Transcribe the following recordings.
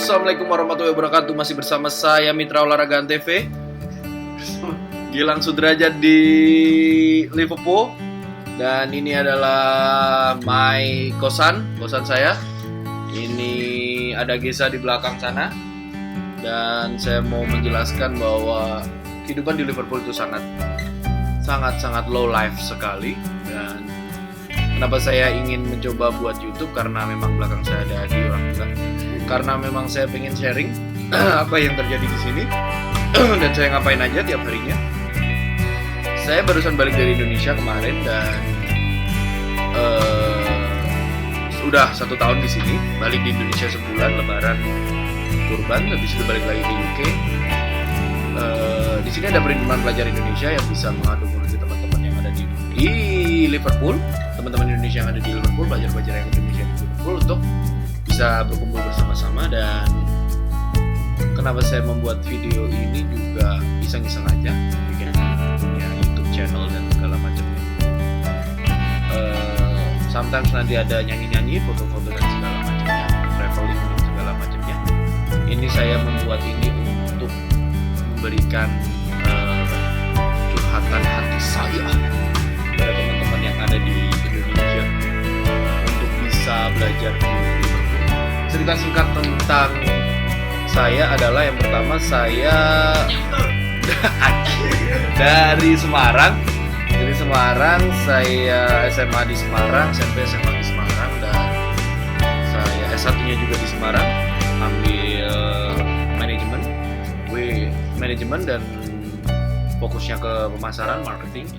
Assalamualaikum warahmatullahi wabarakatuh. Masih bersama saya Mitra Olahraga TV, Gilang Sudrajat di Liverpool. Dan ini adalah my kosan saya. Ini ada Gesa di belakang sana. Dan saya mau menjelaskan bahwa kehidupan di Liverpool itu sangat low life sekali. Dan kenapa saya ingin mencoba buat YouTube, karena memang belakang saya ada di orang tua. Karena memang saya pengen sharing apa yang terjadi di sini dan saya ngapain aja tiap harinya. Saya barusan balik dari Indonesia kemarin dan sudah 1 tahun di sini. Balik di Indonesia sebulan, Lebaran, Kurban, habis itu balik lagi ke UK. Di sini ada perhimpunan pelajar Indonesia yang bisa mengadu komunikasi teman-teman yang ada di Liverpool, teman-teman Indonesia yang ada di Liverpool, pelajar-pelajar yang Indonesia di Liverpool untuk bisa berkumpul bersama-sama. Dan kenapa saya membuat video ini juga iseng-iseng aja, bikin punya YouTube channel dan segala macamnya. Sometimes nanti ada nyanyi-nyanyi, foto-foto dan segala macamnya, traveling dan segala macamnya. Ini saya membuat ini untuk memberikan curhatan hati saya pada teman-teman yang ada di Indonesia untuk bisa belajar di Liverpool. Cerita singkat tentang saya adalah, yang pertama, saya dari Semarang. Saya SMA di Semarang, SMP SMA di Semarang, dan saya S1-nya juga di Semarang, ambil manajemen dan fokusnya ke pemasaran, marketing.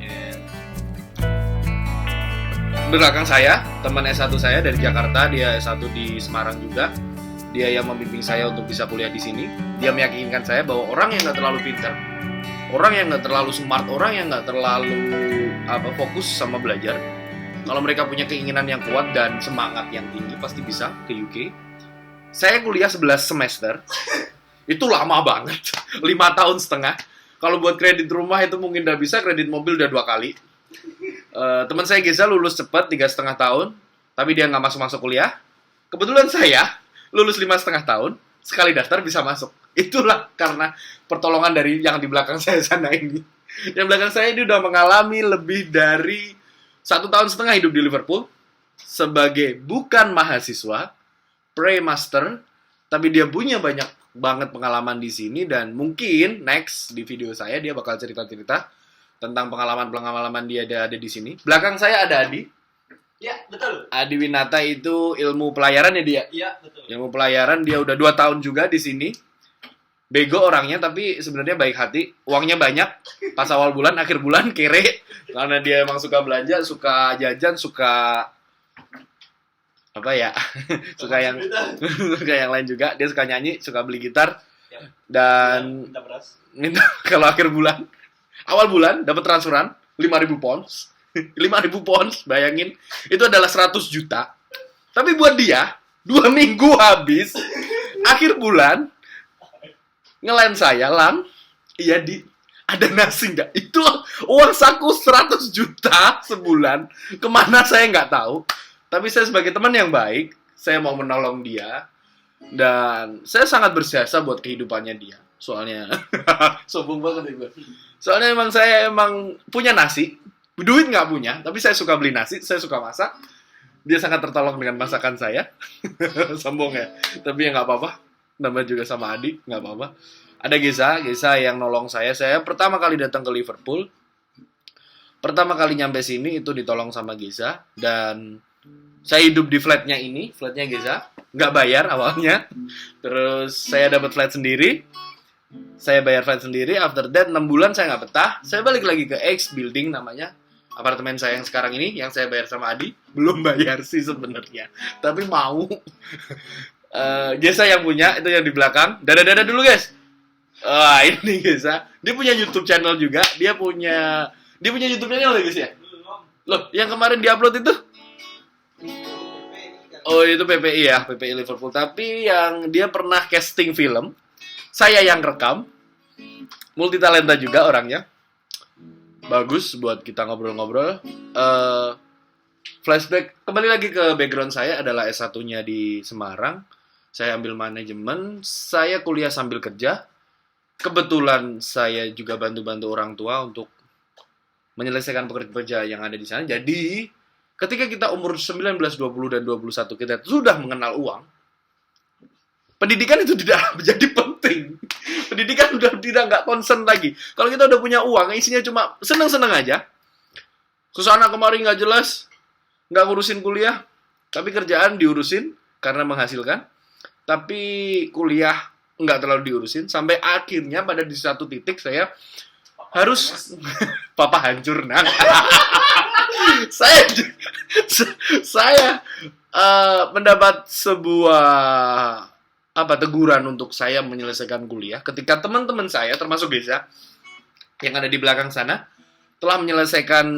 Belakang saya, teman S1 saya dari Jakarta, dia S1 di Semarang juga. Dia yang membimbing saya untuk bisa kuliah di sini. Dia meyakinkan saya bahwa orang yang nggak terlalu pintar, orang yang nggak terlalu smart, orang yang nggak terlalu fokus sama belajar, kalau mereka punya keinginan yang kuat dan semangat yang tinggi, pasti bisa ke UK. Saya kuliah 11 semester. Itu lama banget. 5 tahun setengah. Kalau buat kredit rumah itu mungkin udah bisa, kredit mobil udah 2 kali. Teman saya Geza lulus cepat 3,5 tahun, tapi dia nggak masuk kuliah. Kebetulan saya lulus 5,5 tahun, sekali daftar bisa masuk. Itulah karena pertolongan dari yang di belakang saya sana ini. Yang belakang saya ini udah mengalami lebih dari 1,5 tahun hidup di Liverpool sebagai bukan mahasiswa, pre-master, tapi dia punya banyak banget pengalaman di sini. Dan mungkin next di video saya dia bakal cerita-cerita tentang pengalaman dia ada di sini. Belakang saya ada Adi. Ya, betul. Adi Winata itu ilmu pelayaran ya dia? Iya, betul. Ilmu pelayaran, dia udah 2 tahun juga di sini. Bego orangnya, tapi sebenarnya baik hati. Uangnya banyak, pas awal bulan, akhir bulan kere. Karena dia emang suka belanja, suka jajan, suka apa ya? suka yang lain juga. Dia suka nyanyi, suka beli gitar. Ya. Dan minta kalau akhir bulan, awal bulan dapat transferan 5.000 pounds. 5.000 pounds, bayangin. Itu adalah 100 juta. Tapi buat dia, 2 minggu habis, akhir bulan, ngelain saya, Lang, iya Di, ada nasi nggak? Itu uang saku 100 juta sebulan. Kemana saya nggak tahu. Tapi saya sebagai teman yang baik, saya mau menolong dia. Dan saya sangat berjasa buat kehidupannya dia. Soalnya, sombong banget ya gue. Soalnya saya emang punya nasi. Duit nggak punya, tapi saya suka beli nasi, saya suka masak. Dia sangat tertolong dengan masakan saya. Sombong ya, tapi ya nggak apa-apa. Nama juga sama Adi, nggak apa-apa. Ada Geza yang nolong saya. Saya pertama kali datang ke Liverpool, pertama kali nyampe sini itu ditolong sama Geza. Dan saya hidup di flatnya Geza, nggak bayar awalnya. Terus saya dapat flat sendiri, saya bayar flat sendiri. After that 6 bulan saya nggak betah, saya balik lagi ke X Building namanya, apartemen saya yang sekarang ini, yang saya bayar sama Adi. Belum bayar sih sebenarnya, tapi mau. Geza yang punya, itu yang di belakang. Dadah dulu guys. Ini Geza. Dia punya YouTube channel juga. Dia punya YouTube channel guys ya. Loh, yang kemarin diupload itu? Oh, itu PPI ya, PPI Liverpool. Tapi yang dia pernah casting film, saya yang rekam. Multi talenta juga orangnya. Bagus buat kita ngobrol-ngobrol. Flashback, kembali lagi ke background saya adalah S1-nya di Semarang. Saya ambil manajemen, saya kuliah sambil kerja. Kebetulan saya juga bantu-bantu orang tua untuk menyelesaikan pekerjaan yang ada di sana. Jadi, ketika kita umur 19, 20, dan 21, kita sudah mengenal uang, pendidikan itu tidak menjadi penting. Pendidikan udah nggak concern lagi. Kalau kita udah punya uang, isinya cuma seneng-seneng aja. Kesana kemari nggak jelas, nggak ngurusin kuliah, tapi kerjaan diurusin karena menghasilkan. Tapi kuliah nggak terlalu diurusin. Sampai akhirnya pada di satu titik saya harus papa hancur nah. saya mendapat sebuah teguran untuk saya menyelesaikan kuliah ketika teman-teman saya termasuk Geza yang ada di belakang sana telah menyelesaikan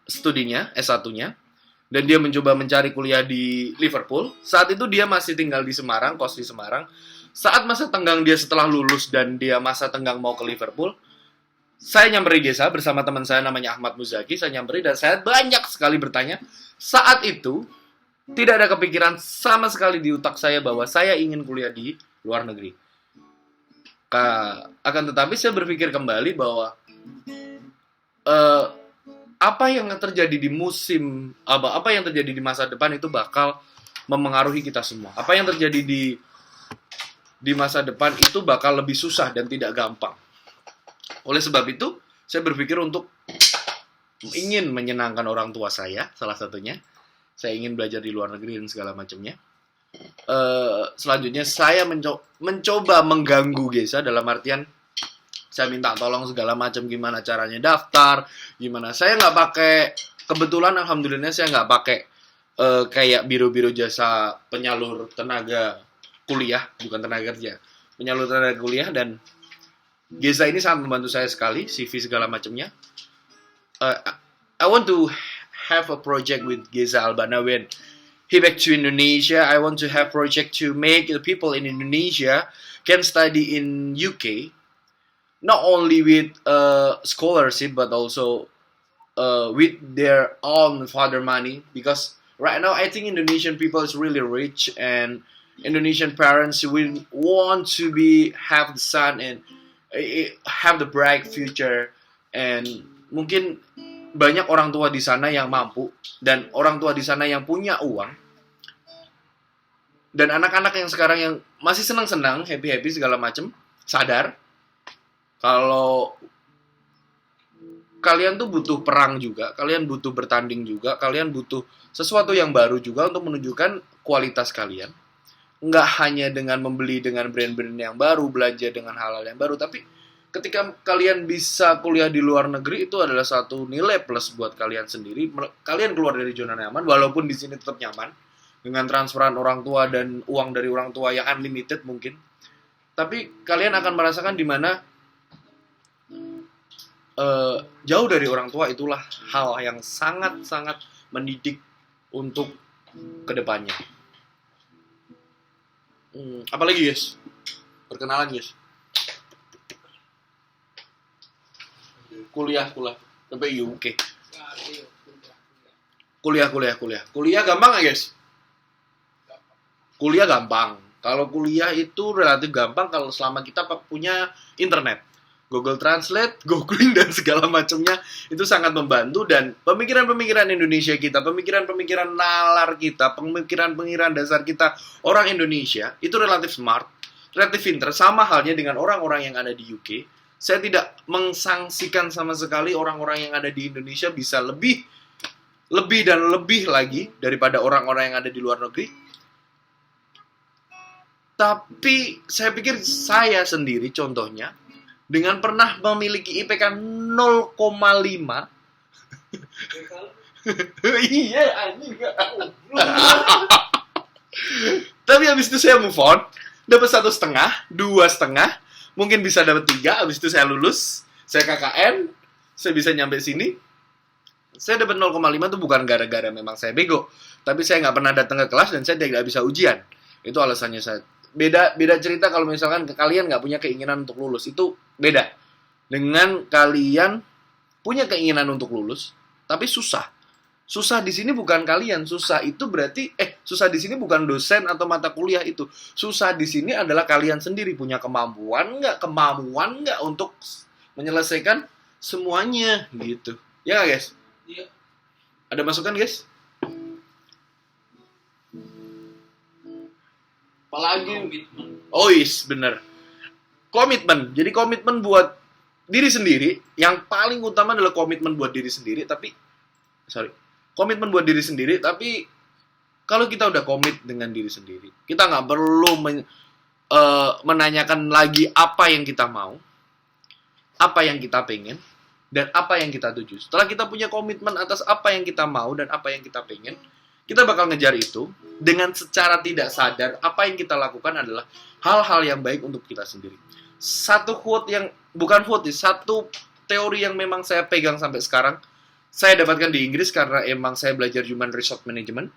studinya S1-nya dan dia mencoba mencari kuliah di Liverpool. Saat itu dia masih tinggal di Semarang, kos di Semarang. Saat masa tenggang dia setelah lulus dan dia masa tenggang mau ke Liverpool, saya nyamperin Geza bersama teman saya namanya Ahmad Muzaki. Saya nyamperin dan saya banyak sekali bertanya. Saat itu tidak ada kepikiran sama sekali di otak saya bahwa saya ingin kuliah di luar negeri. Akan tetapi saya berpikir kembali bahwa apa yang terjadi di apa yang terjadi di masa depan itu bakal memengaruhi kita semua. Apa yang terjadi di masa depan itu bakal lebih susah dan tidak gampang. Oleh sebab itu, saya berpikir untuk ingin menyenangkan orang tua saya, salah satunya. Saya ingin belajar di luar negeri dan segala macamnya. Selanjutnya, saya mencoba mengganggu Geza dalam artian saya minta tolong segala macam gimana caranya daftar, gimana. Saya nggak pakai, kebetulan alhamdulillah saya nggak pakai kayak biro-biro jasa penyalur tenaga kuliah, bukan tenaga kerja, penyalur tenaga kuliah, dan Geza ini sangat membantu saya sekali, CV segala macamnya. I want to have a project with Geza Albana when he back to Indonesia. I want to have project to make the people in Indonesia can study in UK. Not only with scholarship, but also with their own father money. Because right now, I think Indonesian people is really rich, and Indonesian parents will want to have the son and have the bright future. And mungkin banyak orang tua di sana yang mampu, dan orang tua di sana yang punya uang. Dan anak-anak yang sekarang yang masih senang-senang, happy-happy segala macam, sadar kalau kalian tuh butuh perang juga, kalian butuh bertanding juga, kalian butuh sesuatu yang baru juga untuk menunjukkan kualitas kalian. Nggak hanya dengan membeli dengan brand-brand yang baru, belanja dengan hal-hal yang baru, tapi ketika kalian bisa kuliah di luar negeri, itu adalah satu nilai plus buat kalian sendiri. Kalian keluar dari zona nyaman, walaupun di sini tetap nyaman, dengan transferan orang tua dan uang dari orang tua yang unlimited mungkin. Tapi kalian akan merasakan di mana jauh dari orang tua itulah hal yang sangat-sangat mendidik untuk kedepannya. Apalagi guys? Perkenalan guys. Kuliah sampai UK. Kuliah gampang gak guys? Kuliah gampang. Kalau kuliah itu relatif gampang kalau selama kita punya internet. Google Translate, googling dan segala macamnya itu sangat membantu, dan pemikiran-pemikiran Indonesia kita, pemikiran-pemikiran nalar kita, pemikiran-pemikiran dasar kita orang Indonesia itu relatif smart, relatif pinter, sama halnya dengan orang-orang yang ada di UK. Saya tidak mengsangsikan sama sekali orang-orang yang ada di Indonesia bisa lebih dan lebih lagi daripada orang-orang yang ada di luar negeri. Tapi saya pikir saya sendiri contohnya, dengan pernah memiliki IPK 0,5. Iya, anjing. Tapi habis itu saya move on, dapat 1,5, 2,5, mungkin bisa dapat 3. Habis itu saya lulus, saya KKN, saya bisa nyampe sini. Saya dapat 0,5 itu bukan gara-gara memang saya bego, tapi saya nggak pernah datang ke kelas dan saya tidak bisa ujian. Itu alasannya saya. Beda cerita kalau misalkan kalian nggak punya keinginan untuk lulus, itu beda dengan kalian punya keinginan untuk lulus tapi susah. Susah di sini bukan kalian, susah itu berarti susah di sini bukan dosen atau mata kuliah itu. Susah di sini adalah kalian sendiri punya kemampuan nggak untuk menyelesaikan semuanya gitu. Ya nggak, guys? Iya. Ada masukan, guys? Apalagi Komitmen. oh is bener. Komitmen. Jadi komitmen buat diri sendiri. Yang paling utama adalah komitmen buat diri sendiri. Komitmen buat diri sendiri. Tapi kalau kita udah komit dengan diri sendiri, kita nggak perlu menanyakan lagi apa yang kita mau, apa yang kita pengen, dan apa yang kita tuju. Setelah kita punya komitmen atas apa yang kita mau dan apa yang kita pengen, kita bakal ngejar itu dengan secara tidak sadar. Apa yang kita lakukan adalah hal-hal yang baik untuk kita sendiri. Satu teori yang memang saya pegang sampai sekarang, saya dapatkan di Inggris karena emang saya belajar Human Resource Management,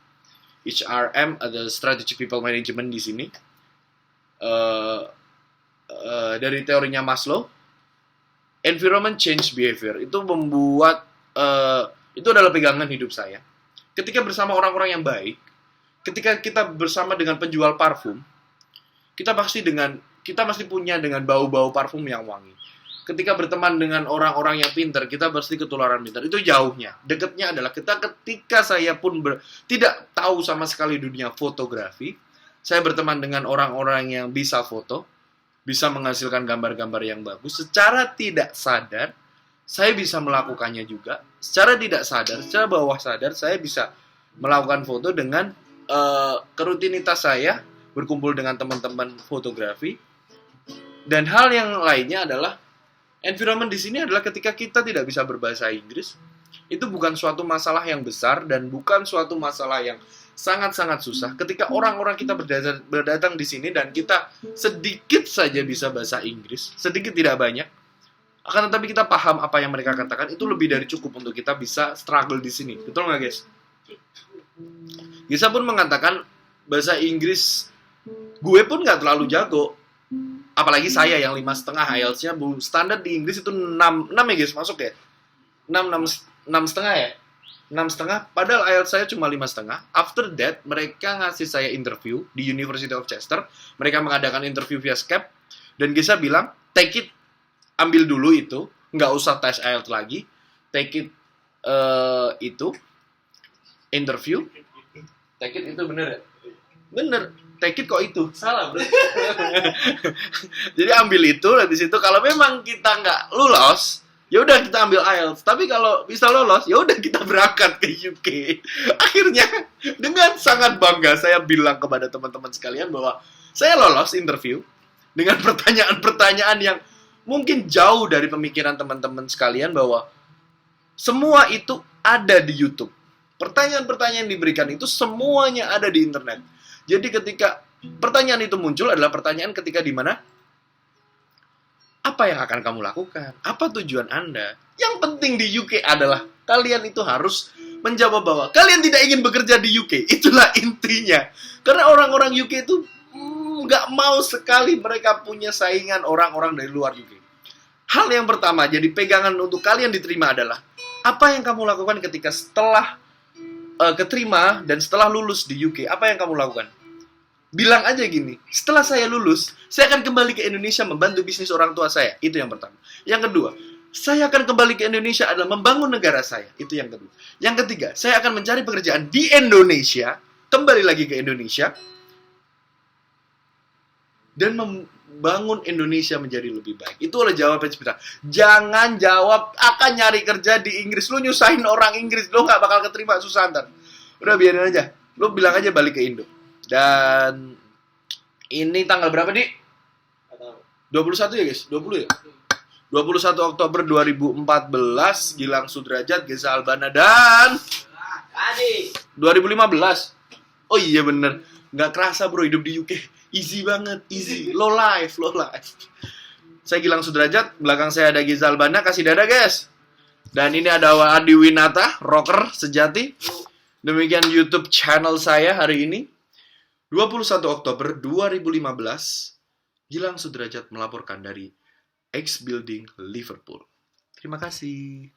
HRM, ada Strategic People Management di sini. Dari teorinya Maslow, environment change behavior, itu membuat itu adalah pegangan hidup saya. Ketika bersama orang-orang yang baik, ketika kita bersama dengan penjual parfum, kita pasti punya dengan bau-bau parfum yang wangi. Ketika berteman dengan orang-orang yang pintar, kita pasti ketularan pintar. Itu jauhnya. Dekatnya adalah ketika saya pun tidak tahu sama sekali dunia fotografi, saya berteman dengan orang-orang yang bisa foto, bisa menghasilkan gambar-gambar yang bagus. Secara tidak sadar, saya bisa melakukannya juga. Secara tidak sadar, secara bawah sadar, saya bisa melakukan foto dengan kerutinitas saya, berkumpul dengan teman-teman fotografi. Dan hal yang lainnya adalah, environment di sini adalah ketika kita tidak bisa berbahasa Inggris, itu bukan suatu masalah yang besar dan bukan suatu masalah yang sangat-sangat susah. Ketika orang-orang kita berdatang di sini dan kita sedikit saja bisa bahasa Inggris, sedikit tidak banyak, akan tetapi kita paham apa yang mereka katakan, itu lebih dari cukup untuk kita bisa struggle di sini. Betul nggak, guys? Gisa pun mengatakan bahasa Inggris gue pun nggak terlalu jago. Apalagi saya yang 5,5 IELTS-nya, standar di Inggris itu 6 ya guys, masuk ya? 6,5 ya? 6,5, padahal IELTS saya cuma 5,5. After that, mereka ngasih saya interview di University of Chester. Mereka mengadakan interview via Skype. Dan Gisa bilang, take it, ambil dulu itu, nggak usah tes IELTS lagi. Take it, itu, interview. Take it itu bener ya? Bener. Take it kok itu salah bro. Jadi ambil itu, habis itu kalau memang kita nggak lolos, ya udah kita ambil IELTS. Tapi kalau bisa lolos, ya udah kita berangkat ke UK. Akhirnya dengan sangat bangga saya bilang kepada teman-teman sekalian bahwa saya lolos interview dengan pertanyaan-pertanyaan yang mungkin jauh dari pemikiran teman-teman sekalian, bahwa semua itu ada di YouTube. Pertanyaan-pertanyaan yang diberikan itu semuanya ada di internet. Jadi ketika pertanyaan itu muncul adalah pertanyaan ketika di mana apa yang akan kamu lakukan? Apa tujuan Anda? Yang penting di UK adalah kalian itu harus menjawab bahwa kalian tidak ingin bekerja di UK. Itulah intinya. Karena orang-orang UK itu nggak mau sekali mereka punya saingan orang-orang dari luar UK. Hal yang pertama, jadi pegangan untuk kalian diterima adalah apa yang kamu lakukan ketika setelah keterima dan setelah lulus di UK, apa yang kamu lakukan? Bilang aja gini, setelah saya lulus, saya akan kembali ke Indonesia membantu bisnis orang tua saya. Itu yang pertama. Yang kedua, saya akan kembali ke Indonesia adalah membangun negara saya. Itu yang kedua. Yang ketiga, saya akan mencari pekerjaan di Indonesia, kembali lagi ke Indonesia, dan membangun Indonesia menjadi lebih baik. Itu adalah jawaban sebenarnya. Jangan jawab akan nyari kerja di Inggris. Lu nyusahin orang Inggris, lu gak bakal keterima, susah ntar. Udah biarin aja. Lu bilang aja balik ke Indo. Dan ini tanggal berapa, Dik? 21 ya, guys? 20 ya? 21 Oktober 2014, Gilang Sudrajat, Geza Albana, dan 2015. Oh iya bener. Nggak kerasa bro hidup di UK. Easy banget, easy. Low life. Saya Gilang Sudrajat, belakang saya ada Geza Albana, kasih dada guys. Dan ini ada Adi Winata, rocker sejati. Demikian YouTube channel saya hari ini. 21 Oktober 2015, Gilang Sudrajat melaporkan dari X Building, Liverpool. Terima kasih.